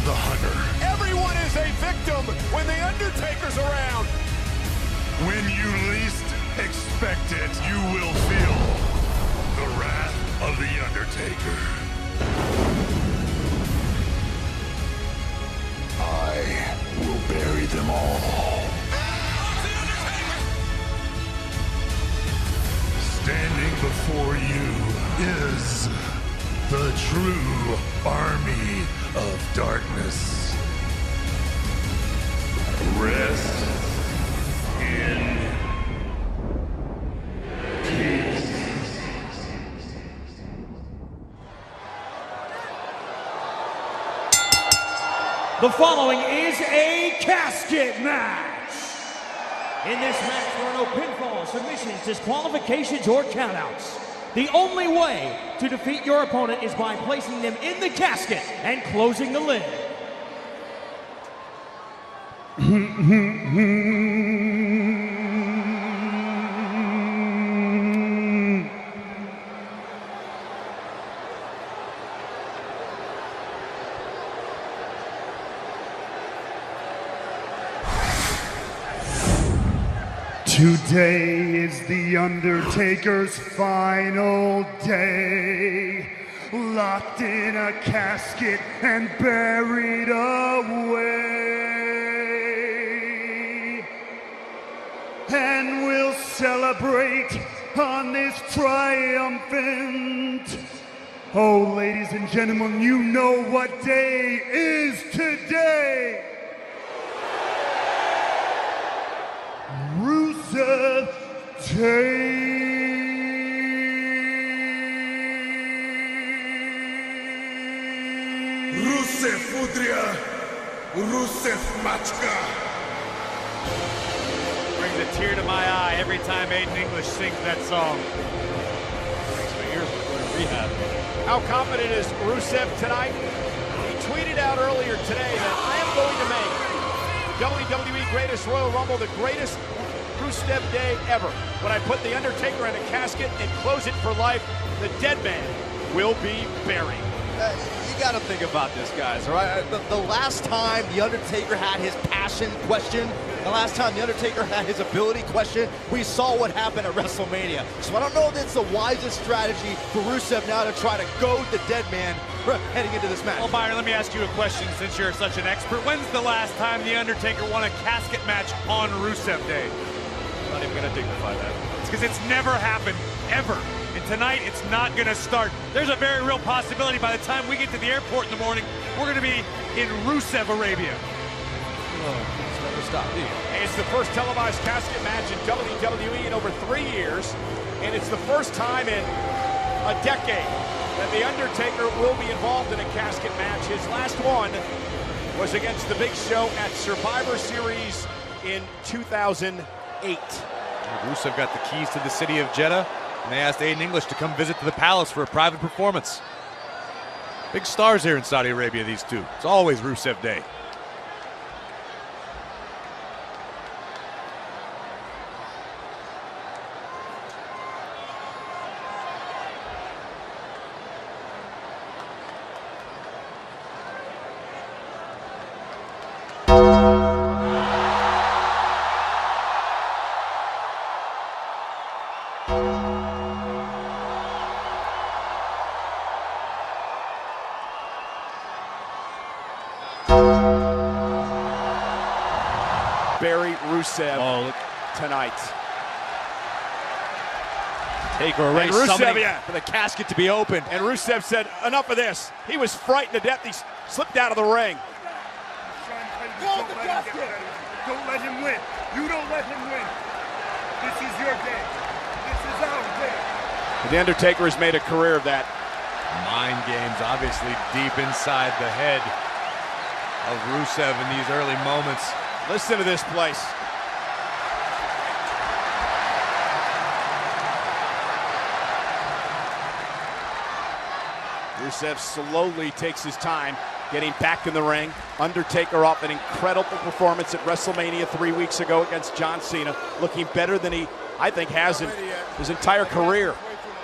the hunter. Everyone is a victim when the Undertaker's around. When you least expect it, you will feel the wrath of the Undertaker. I will bury them all. Standing before you is the true army of darkness. Rest in peace. The following is a casket match. In this match, there are no pinfalls, submissions, disqualifications, or countouts. The only way to defeat your opponent is by placing them in the casket and closing the lid. Today is the Undertaker's final day, locked in a casket and buried away. And we'll celebrate on this triumphant. Oh, ladies and gentlemen, you know what day is today. Rusev Day. Rusev Udria, Rusev Machka. Brings a tear to my eye every time Aiden English sings that song. Makes my ears go to rehab. How confident is Rusev tonight? He tweeted out earlier today that I am going to make WWE Greatest Royal Rumble the greatest Rusev Day ever. When I put the Undertaker in a casket and close it for life, the dead man will be buried. You gotta think about this, guys, all right? The last time the Undertaker had his passion questioned, the last time the Undertaker had his ability questioned, we saw what happened at WrestleMania. So I don't know if it's the wisest strategy for Rusev now to try to goad the dead man heading into this match. Well, Byron, let me ask you a question since you're such an expert. When's the last time the Undertaker won a casket match on Rusev Day? I'm not even gonna dignify that. It's because it's never happened, ever. And tonight, it's not gonna start. There's a very real possibility by the time we get to the airport in the morning, we're gonna be in Rusev Arabia. It's never stopped, do you? It's the first televised casket match in WWE in over 3 years, and it's the first time in a decade that the Undertaker will be involved in a casket match. His last one was against the Big Show at Survivor Series in 2008. Rusev got the keys to the city of Jeddah, and they asked Aiden English to come visit to the palace for a private performance. Big stars here in Saudi Arabia, these two. It's always Rusev Day. Bury Rusev tonight. Taker already summoning for the casket to be opened. And Rusev said, enough of this. He was frightened to death. He slipped out of the ring. Don't let him win. You don't let him win. This is your day. This is our day. The Undertaker has made a career of that. Mind games obviously deep inside the head of Rusev in these early moments. Listen to this place. Rusev slowly takes his time getting back in the ring. Undertaker off an incredible performance at WrestleMania 3 weeks ago against John Cena, looking better than he, I think, has in his entire career.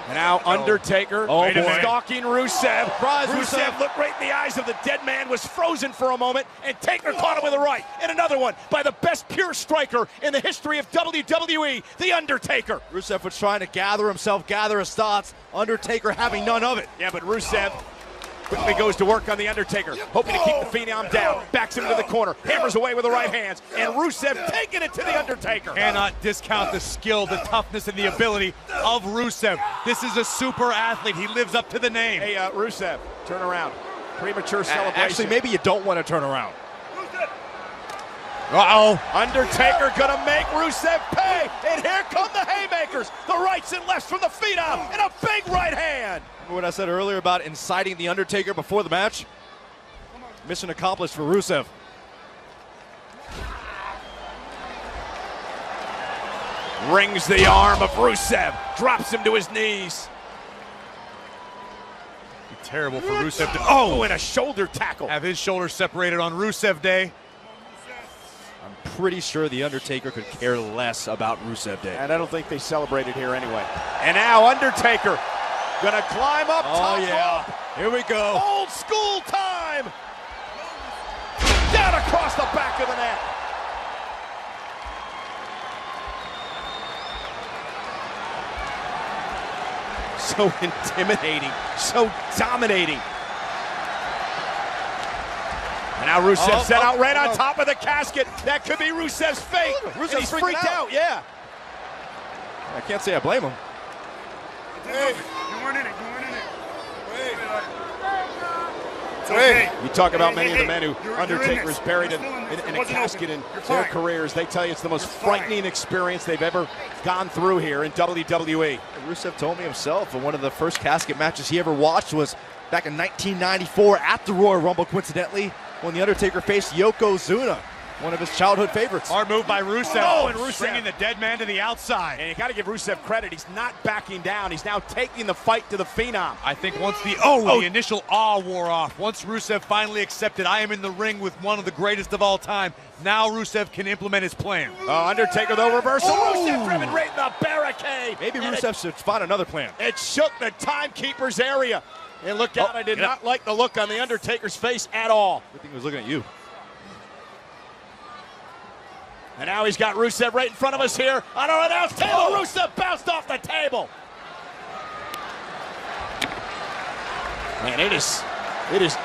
And now Undertaker stalking Rusev. Rusev looked right in the eyes of the dead man, was frozen for a moment, and Taker caught him with a right. And another one by the best pure striker in the history of WWE, The Undertaker. Rusev was trying to gather himself, gather his thoughts. Undertaker having none of it. Yeah, but Rusev quickly goes to work on The Undertaker, hoping to keep the Phenom down. Backs him to the corner, hammers away with the right hands, and Rusev taking it to The Undertaker. Cannot discount the skill, the toughness, and the ability of Rusev. This is a super athlete. He lives up to the name. Hey, Rusev, turn around. Premature celebration. Actually, maybe you don't want to turn around. Uh-oh. Undertaker gonna make Rusev pay, and here come the haymakers. The rights and lefts from the Phenom, and a big right hand. Remember what I said earlier about inciting The Undertaker before the match? Mission accomplished for Rusev. Rings the arm of Rusev, drops him to his knees. Terrible for Rusev to and a shoulder tackle. have his shoulders separated on Rusev Day. I'm pretty sure The Undertaker could care less about Rusev Day. And I don't think they celebrated here anyway. And now Undertaker gonna climb up top rope. Here we go. Old school time. Down across the back of the net. So intimidating, so dominating. And now Rusev set out right on top of the casket. That could be Rusev's fate. Rusev's And he's freaking freaked out, yeah. I can't say I blame him. Hey, you weren't in it. You weren't in it. It's okay. You talk about many of the men who You're Undertaker in is this. buried You're in still in this. It a wasn't casket open. in You're their fine. careers. They tell you it's the most You're fine. frightening experience they've ever gone through here in WWE. Rusev told me himself, and one of the first casket matches he ever watched was back in 1994 at the Royal Rumble, coincidentally, when The Undertaker faced Yokozuna, one of his childhood favorites. Hard move by Rusev. Oh, and Rusev. Bringing the dead man to the outside. And you got to give Rusev credit. He's not backing down. He's now taking the fight to the Phenom. I think once the initial awe wore off, once Rusev finally accepted I am in the ring with one of the greatest of all time, now Rusev can implement his plan. Undertaker, though, reversal. Rusev driven right in the barricade. Maybe And Rusev should find another plan. It shook the timekeeper's area. And look out, I did not like the look on the Undertaker's face at all. Good thing he was looking at you. And now he's got Rusev right in front of us here on our announce table. Rusev bounced off the table. Man, it is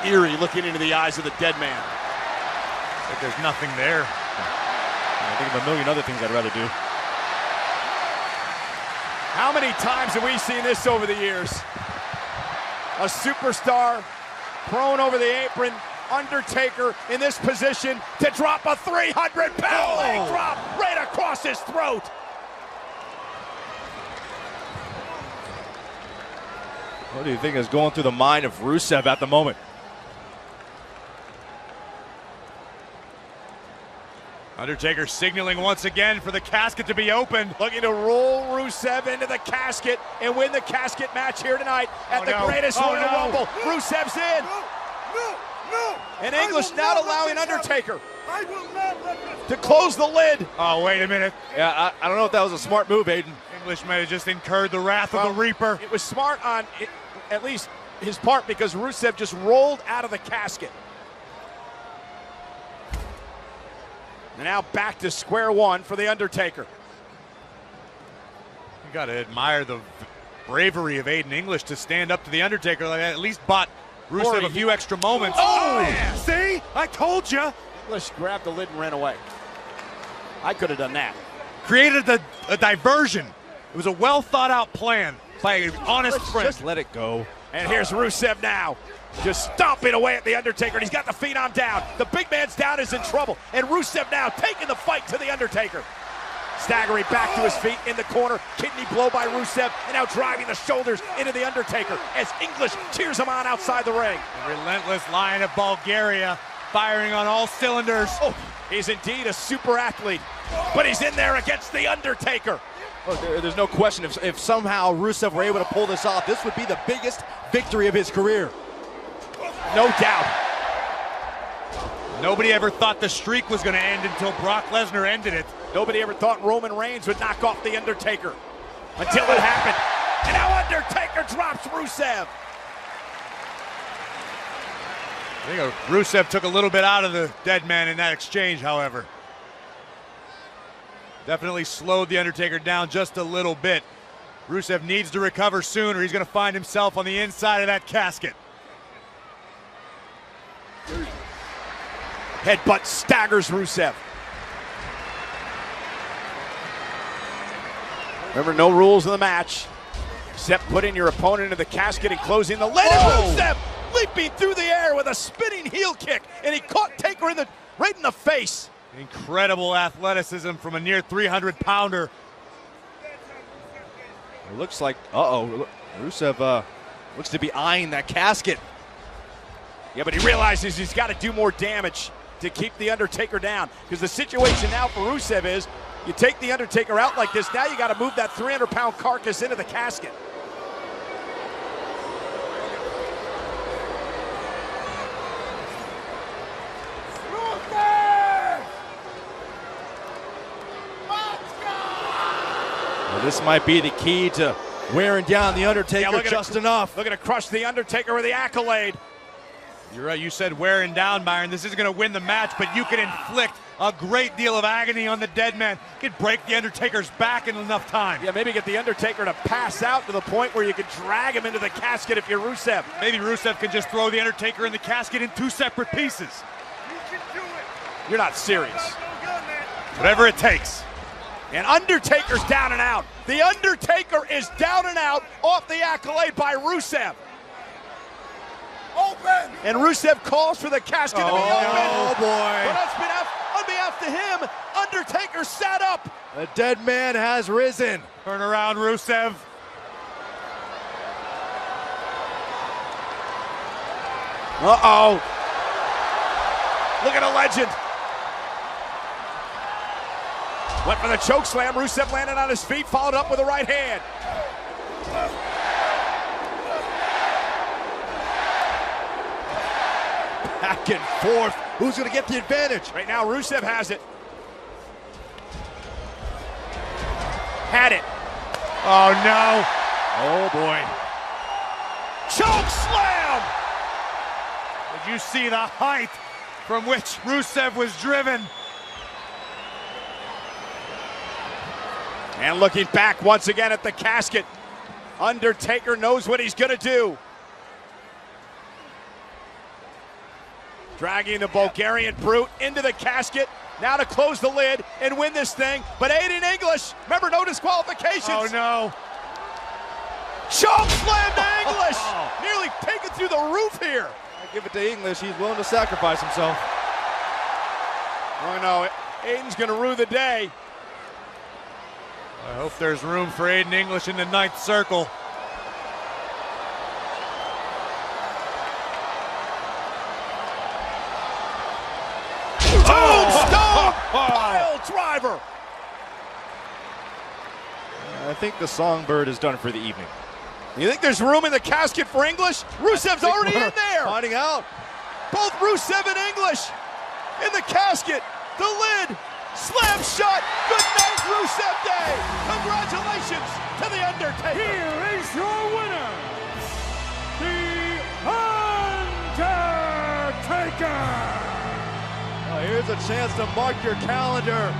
eerie looking into the eyes of the dead man. Like there's nothing there. I think of a million other things I'd rather do. How many times have we seen this over the years? A superstar prone over the apron, Undertaker in this position to drop a 300-pound leg drop right across his throat. What do you think is going through the mind of Rusev at the moment? Undertaker signaling once again for the casket to be opened. Looking to roll Rusev into the casket and win the casket match here tonight at the greatest Royal Rumble. Rusev's in. No. And English not allowing Undertaker I will not let this. to close the lid. Oh, wait a minute. Yeah, I don't know if that was a smart move, Aiden. English might have just incurred the wrath of the Reaper. It was smart on at least his part because Rusev just rolled out of the casket. And now back to square one for The Undertaker. You got to admire the bravery of Aiden English to stand up to The Undertaker like that. At least bought Rusev a few extra moments. Oh, yeah. See? I told you. English grabbed the lid and ran away. I could have done that. Created a diversion. It was a well thought out plan by an honest friend. Just let it go. And here's Rusev now, just stomping away at The Undertaker. And he's got the Phenom down. The big man's down, is in trouble. And Rusev now taking the fight to The Undertaker. Staggering back to his feet in the corner. Kidney blow by Rusev. And now driving the shoulders into The Undertaker as English cheers him on outside the ring. The relentless Lion of Bulgaria firing on all cylinders. Oh, he's indeed a super athlete. But he's in there against The Undertaker. Look, there's no question if somehow Rusev were able to pull this off, this would be the biggest victory of his career. No doubt. Nobody ever thought the streak was going to end until Brock Lesnar ended it. Nobody ever thought Roman Reigns would knock off The Undertaker until it happened. And now Undertaker drops Rusev. I think Rusev took a little bit out of the dead man in that exchange, however. Definitely slowed the Undertaker down just a little bit. Rusev needs to recover soon or he's going to find himself on the inside of that casket. Headbutt staggers Rusev. Remember, no rules in the match, except putting your opponent into the casket and closing the lid. And Rusev leaping through the air with a spinning heel kick, and he caught Taker right in the face. Incredible athleticism from a near 300-pounder. It looks like, Rusev looks to be eyeing that casket. Yeah, but he realizes he's got to do more damage to keep the Undertaker down, because the situation now for Rusev is, you take the Undertaker out like this, now you got to move that 300-pound carcass into the casket. Well, this might be the key to wearing down the Undertaker just enough. Looking to crush the Undertaker with the accolade. You're right, you said wearing down, Byron. This isn't going to win the match, but you can inflict a great deal of agony on the dead man. You can break the Undertaker's back in enough time. Yeah, maybe get the Undertaker to pass out to the point where you can drag him into the casket if you're Rusev. Maybe Rusev can just throw the Undertaker in the casket in 2 separate pieces. You're not serious. Whatever it takes. And Undertaker's down and out. The Undertaker is down and out off the accolade by Rusev. Open! And Rusev calls for the casket to be open. Oh, boy. But on behalf to him, Undertaker sat up. The dead man has risen. Turn around, Rusev. Uh-oh. Look at a legend. Went for the choke slam. Rusev landed on his feet, followed up with a right hand. Back and forth. Who's going to get the advantage? Right now, Rusev has it. Had it. Oh, no. Oh, boy. Choke slam! Did you see the height from which Rusev was driven? And looking back once again at the casket, Undertaker knows what he's going to do. Dragging the Bulgarian Brute into the casket, now to close the lid and win this thing. But Aiden English, remember, no disqualifications. Oh, no. Choke slam to English! Nearly taken through the roof here. I give it to English. He's willing to sacrifice himself. Oh, no. Aiden's going to rue the day. I hope there's room for Aiden English in the 9th circle. Tombstone pile driver. I think the Songbird is done for the evening. You think there's room in the casket for English? Rusev's already in there. Finding out. Both Rusev and English in the casket. The lid slam shut. Good night, Rusev Day. Congratulations to the Undertaker. Here is your winner, the Undertaker. Well, here's a chance to mark your calendar.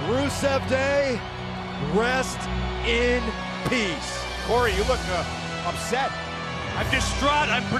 Rusev Day, rest in peace. Corey, you look upset. I'm distraught. I'm